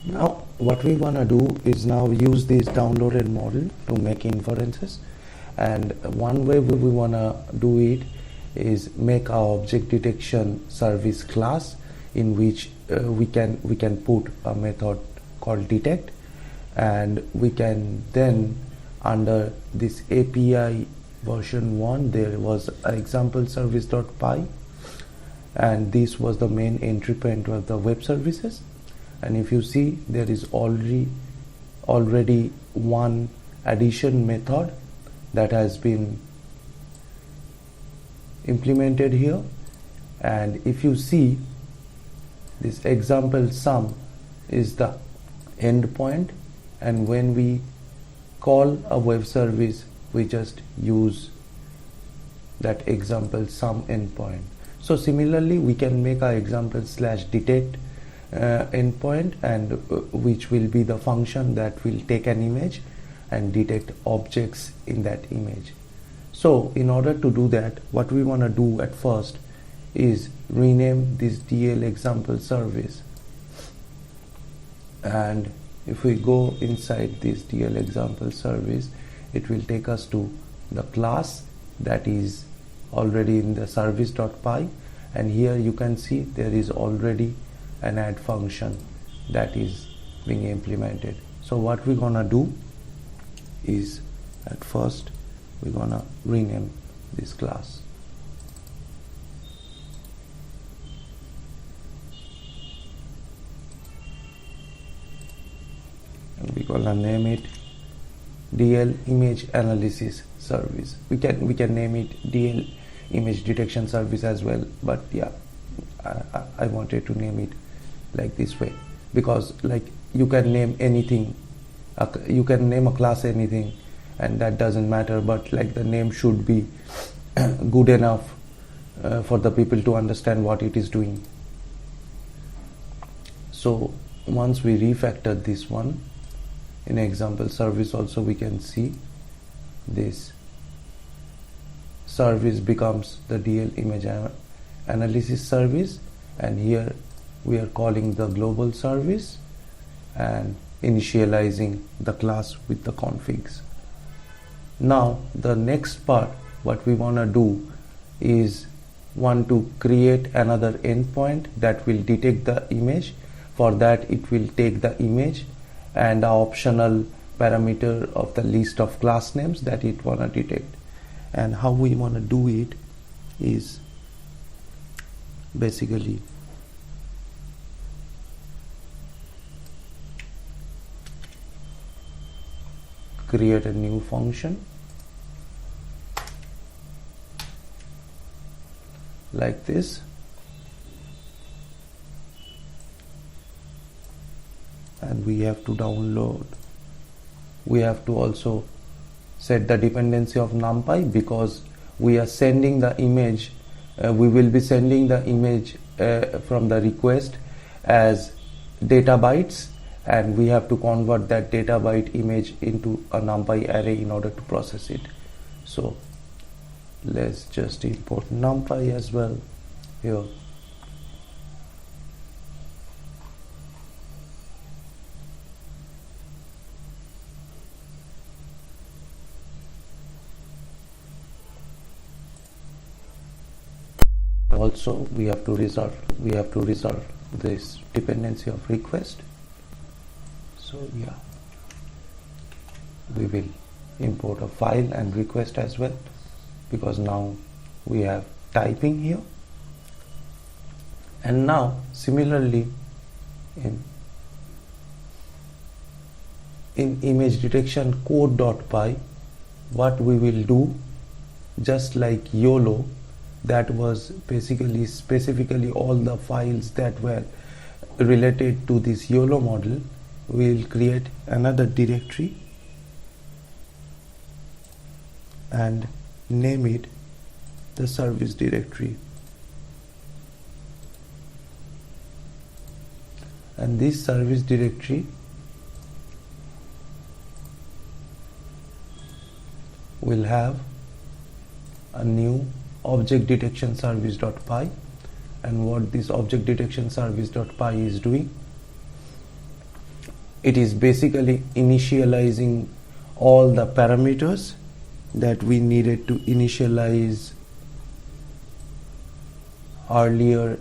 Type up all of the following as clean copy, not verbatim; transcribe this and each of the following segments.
Now what we want to do is now use this downloaded model to make inferences, and one way we want to do it is make our object detection service class in which we can put a method called detect, and we can then under this API version 1 there was an example service.py, and this was the main entry point of the web services. And if you see, there is already one addition method that has been implemented here. And if you see, this example sum is the endpoint, and when we call a web service we just use that example sum endpoint. So similarly we can make our example slash detect endpoint, and which will be the function that will take an image and detect objects in that image. So in order to do that, what we want to do at first is rename this DL example service, and if we go inside this DL example service, it will take us to the class that is already in the service.py, and here you can see there is already an add function that is being implemented. So what we're gonna do is at first we're gonna rename this class. And we're gonna name it DL image analysis service. We can name it DL image detection service as well, but yeah, I wanted to name it like this way, because like you can name anything, you can name a class anything, and that doesn't matter, but like the name should be good enough for the people to understand what it is doing. So once we refactor this one in example service, also we can see this service becomes the DL image analysis service, and here we are calling the global service and initializing the class with the configs. Now the next part, what we want to do is want to create another endpoint that will detect the image. For that it will take the image and the optional parameter of the list of class names that it want to detect. And how we want to do it is basically create a new function like this, and we have to download, we have to also set the dependency of numpy, because we are sending the image, we will be sending the image from the request as data bytes, and we have to convert that data byte image into a numpy array in order to process it. So let's just import numpy as well here. Also we have to resolve this dependency of request. So yeah, we will import a file and request as well, because now we have typing here. And now similarly in image detection code.py, what we will do, just like Yolo, that was basically specifically all the files that were related to this Yolo model, we will create another directory and name it the service directory, and this service directory will have a new object detection service.py. And what this object detection service.py is doing, it is basically initializing all the parameters that we needed to initialize earlier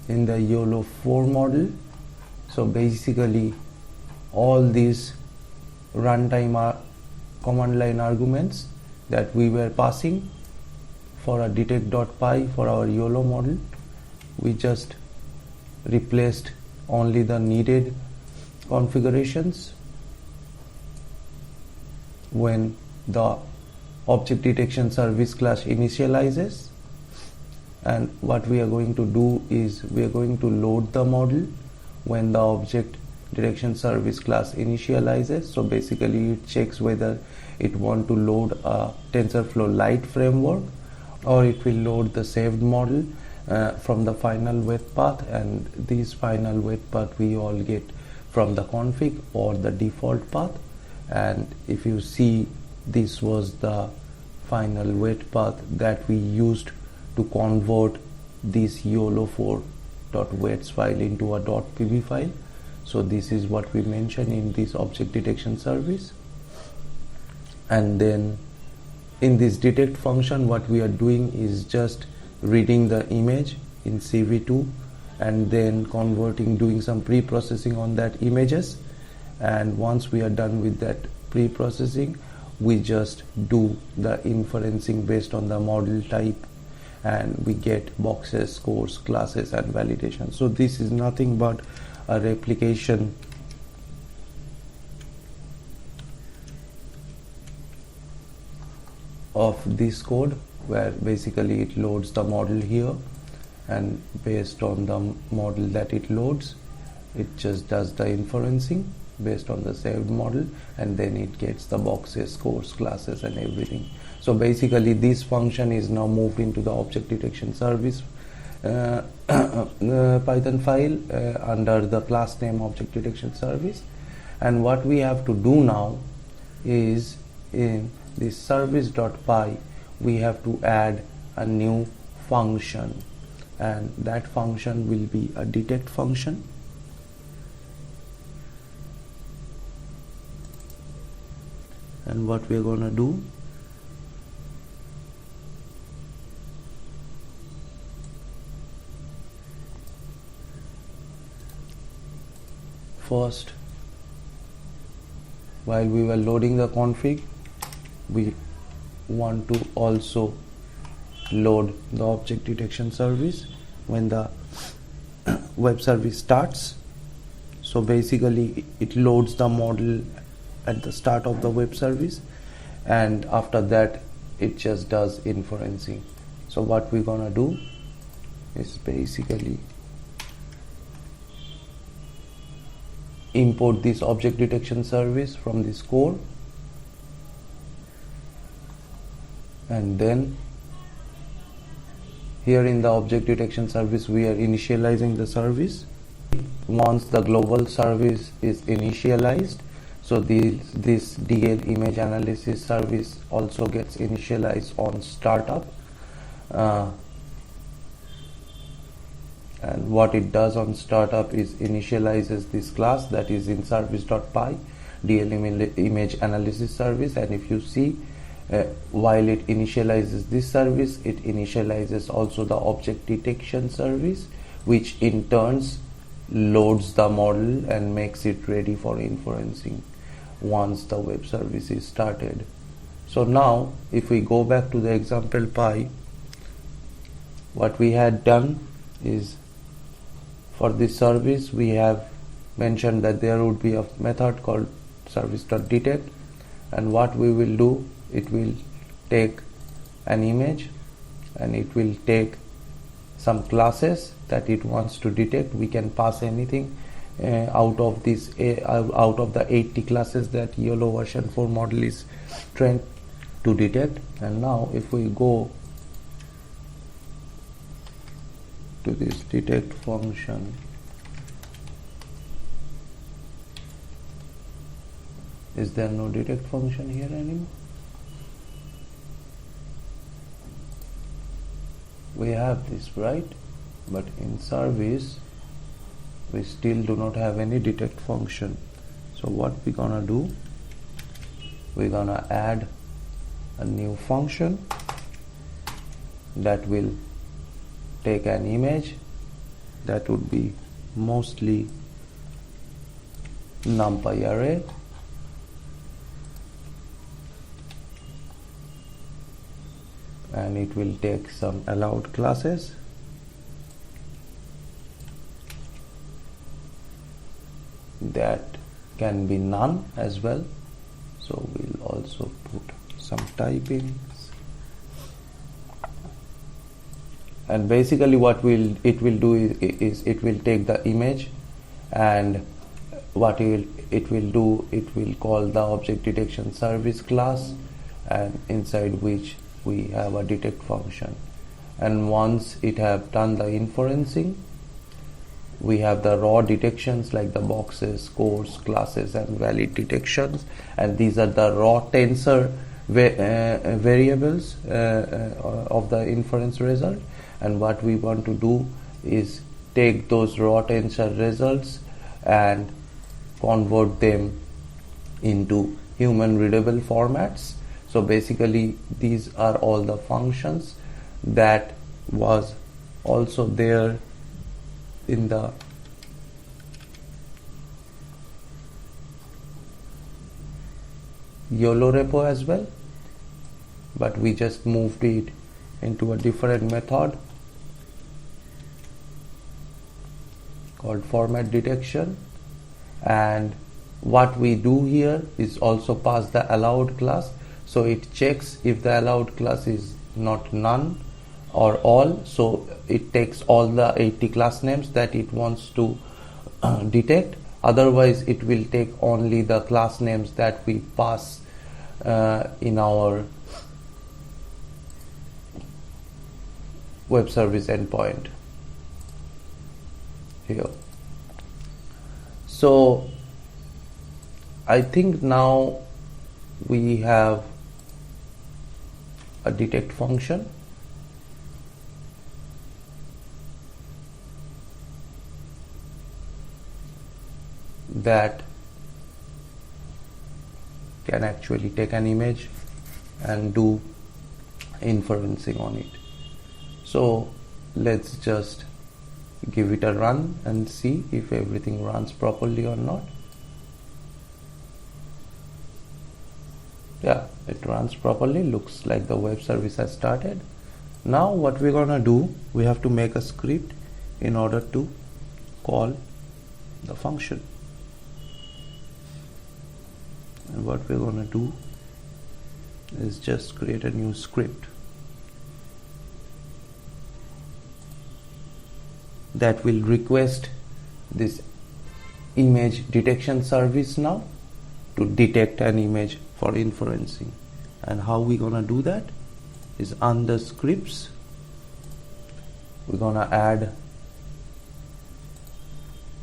in the Yolo 4 model. So basically all these runtime command line arguments that we were passing for a detect.py for our Yolo model, we just replaced only the needed configurations when the object detection service class initializes. And what we are going to do is we are going to load the model when the object detection service class initializes. So basically it checks whether it want to load a TensorFlow Lite framework, or it will load the saved model from the final web path, and this final web path we all get from the config or the default path. And if you see, this was the final web path that we used to convert this YOLO4.wets file into a .pb file. So this is what we mentioned in this object detection service. And then in this detect function, what we are doing is just reading the image in CV2 and then doing some pre-processing on that images. And once we are done with that pre-processing, we just do the inferencing based on the model type, and we get boxes, scores, classes, and validation. So this is nothing but a replication of this code, where basically it loads the model here, and based on the model that it loads, it just does the inferencing based on the saved model, and then it gets the boxes, scores, classes, and everything. So basically this function is now moved into the object detection service Python file under the class name object detection service. And what we have to do now is in this service.py we have to add a new function, and that function will be a detect function. And what we're gonna do, first, while we were loading the config, we want to also load the object detection service when the web service starts. So basically it loads the model at the start of the web service, and after that it just does inferencing. So what we're gonna do is basically import this object detection service from this core, and then here in the object detection service we are initializing the service. Once the global service is initialized, so this DL image analysis service also gets initialized on startup, and what it does on startup is initializes this class that is in service.py DL image analysis service. And if you see, while it initializes this service, it initializes also the object detection service, which in turns loads the model and makes it ready for inferencing once the web service is started. So now if we go back to the example py, what we had done is, for this service we have mentioned that there would be a method called service.detect, and what we will do, it will take an image and it will take some classes that it wants to detect. We can pass anything out of this out of the 80 classes that Yolo version 4 model is trained to detect. And now if we go to this detect function, is there no detect function here anymore? We have this, right? But in service we still do not have any detect function. So what we're gonna do, we're gonna add a new function that will take an image that would be mostly numpy array, and it will take some allowed classes, that can be none as well. So we'll also put some typings, and basically what it will do is it will take the image, and what it will call the object detection service class, and inside which we have a detect function. And once it have done the inferencing, we have the raw detections like the boxes, scores, classes, and valid detections, and these are the raw tensor variables of the inference result. And what we want to do is take those raw tensor results and convert them into human readable formats. So basically these are all the functions that was also there in the Yolo repo as well, but we just moved it into a different method called format detection. And what we do here is also pass the allowed class, so it checks if the allowed class is not none or all, so it takes all the 80 class names that it wants to detect. Otherwise it will take only the class names that we pass in our web service endpoint here. So I think now we have a detect function that can actually take an image and do inferencing on it. So let's just give it a run and see if everything runs properly or not. Yeah, it runs properly. Looks like the web service has started. Now what we're gonna do, we have to make a script in order to call the function. And what we're gonna do is just create a new script that will request this image detection service now to detect an image for inferencing. And how we gonna do that is under scripts, we're gonna add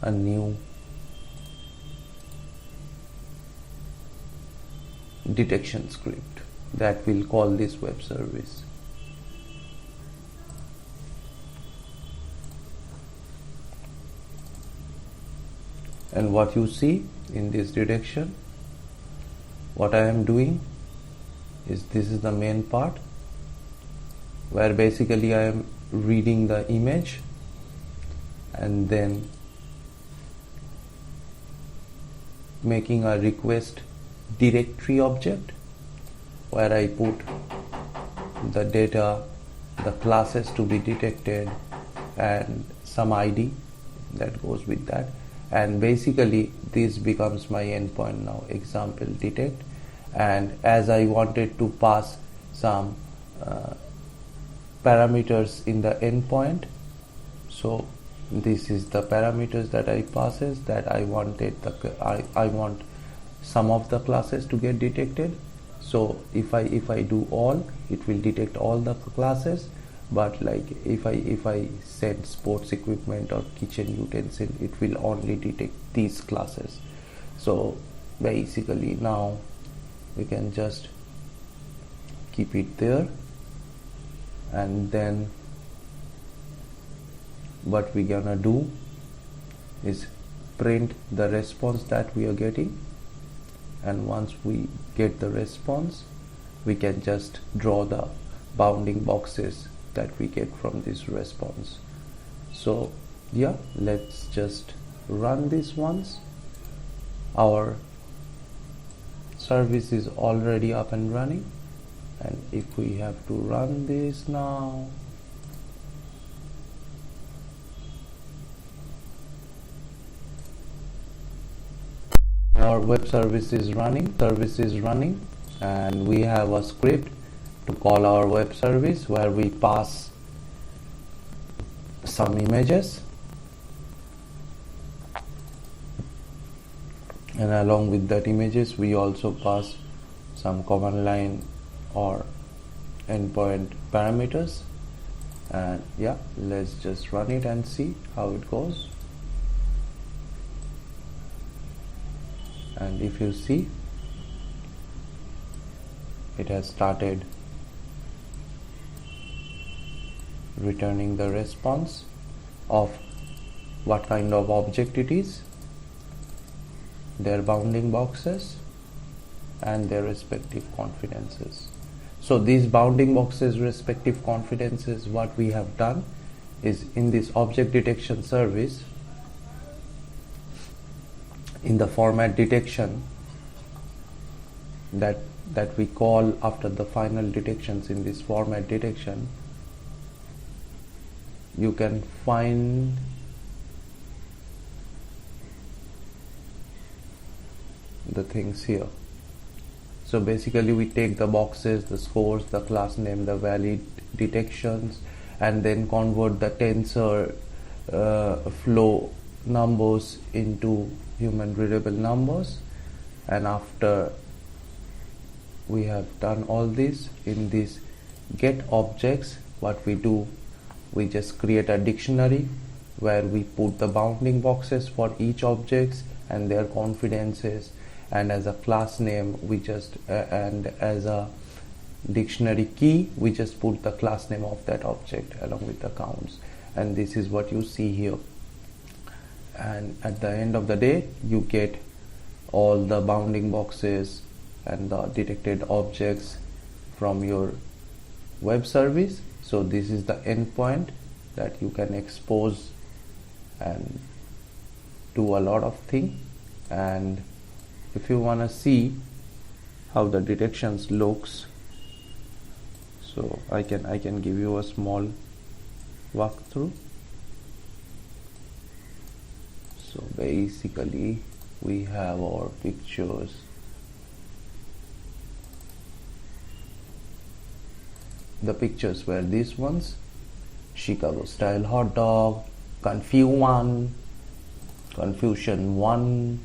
a new detection script that will call this web service. And what you see in this detection, what I am doing is, this is the main part where basically I am reading the image and then making a request directory object where I put the data, the classes to be detected, and some ID that goes with that. And basically this becomes my endpoint now, example detect. And as I wanted to pass some parameters in the endpoint, so this is the parameters that I passes, that I wanted I want some of the classes to get detected. So if I do all, it will detect all the classes, but like if I send sports equipment or kitchen utensil, it will only detect these classes. So basically now we can just keep it there, and then what we're gonna do is print the response that we are getting, and once we get the response we can just draw the bounding boxes that we get from this response. So yeah, let's just run this once. Our service is already up and running, and if we have to run this now, our web service is running, and we have a script to call our web service where we pass some images, and along with that images we also pass some command line or endpoint parameters. And yeah, let's just run it and see how it goes. And if you see, it has started returning the response of what kind of object it is, their bounding boxes and their respective confidences. So these bounding boxes, respective confidences, what we have done is in this object detection service, in the format detection that we call after the final detections, in this format detection you can find the things here. So basically we take the boxes, the scores, the class name, the valid detections, and then convert the tensor flow numbers into human readable numbers. And after we have done all this, in this get objects, what we do, we just create a dictionary where we put the bounding boxes for each objects and their confidences, and as a class name we just and as a dictionary key we just put the class name of that object along with the counts. And this is what you see here, and at the end of the day you get all the bounding boxes and the detected objects from your web service. So this is the endpoint that you can expose and do a lot of things. And if you want to see how the detections looks, so I can give you a small walkthrough. So basically we have our pictures. The pictures were these ones: Chicago style hot dog, Confusion 1,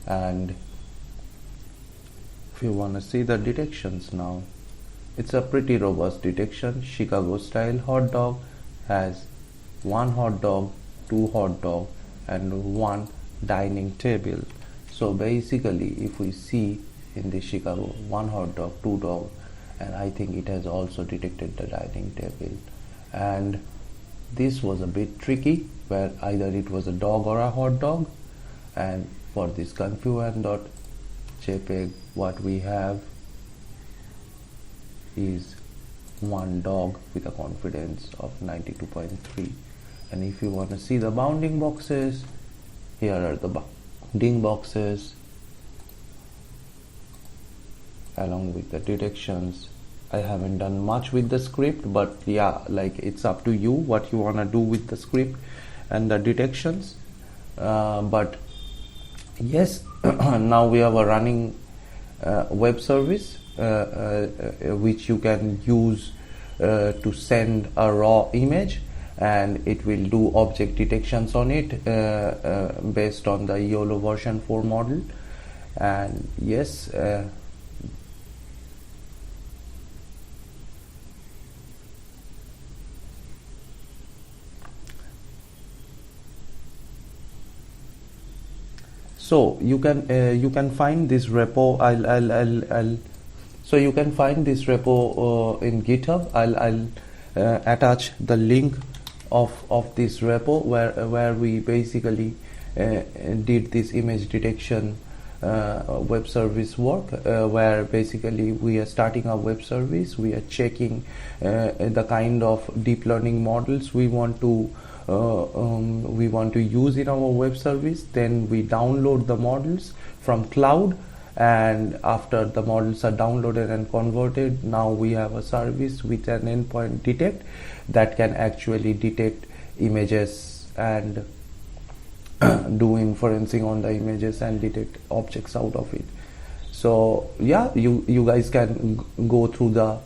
and if you want to see the detections now, it's a pretty robust detection. Chicago style hot dog has 1 hot dog, 2 hot dog and 1 dining table. So basically if we see in the Chicago 1 hot dog, 2 dog, and I think it has also detected the dining table. And this was a bit tricky, where either it was a dog or a hot dog. And for this confusion.jpg, what we have is 1 dog with a confidence of 92.3. And if you want to see the bounding boxes, here are the bounding boxes along with the detections. I haven't done much with the script, but yeah, like it's up to you what you want to do with the script and the detections. But yes, now we have a running web service which you can use to send a raw image, and it will do object detections on it based on the Yolo version 4 model. And yes, so you can find this repo. So you can find this repo in GitHub. I'll attach the link of this repo where we basically did this image detection web service work, where basically we are starting our web service, we are checking the kind of deep learning models we want to use in our web service. Then we download the models from cloud, and after the models are downloaded and converted, now we have a service with an endpoint detect that can actually detect images and do inferencing on the images and detect objects out of it. So yeah, you guys can go through the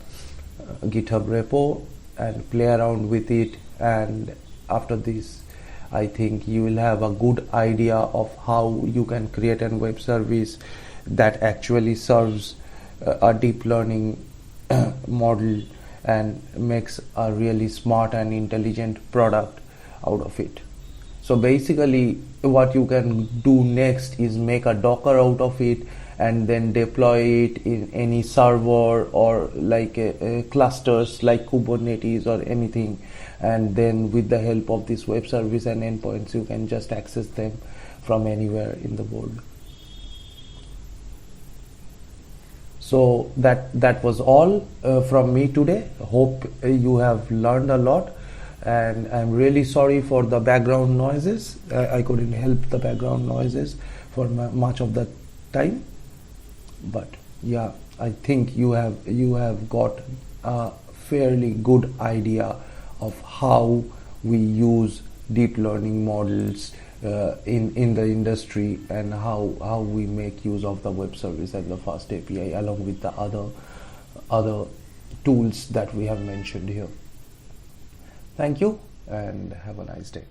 GitHub repo and play around with it, and after this I think you will have a good idea of how you can create a web service that actually serves a deep learning model and makes a really smart and intelligent product out of it. So basically what you can do next is make a Docker out of it and then deploy it in any server or like clusters like Kubernetes or anything, and then with the help of this web service and endpoints you can just access them from anywhere in the world. So that was all from me today. Hope you have learned a lot, and I'm really sorry for the background noises. I couldn't help the background noises for much of the time, but yeah, I think you have got a fairly good idea of how we use deep learning models in the industry, and how we make use of the web service and the FastAPI along with the other tools that we have mentioned here. Thank you and have a nice day.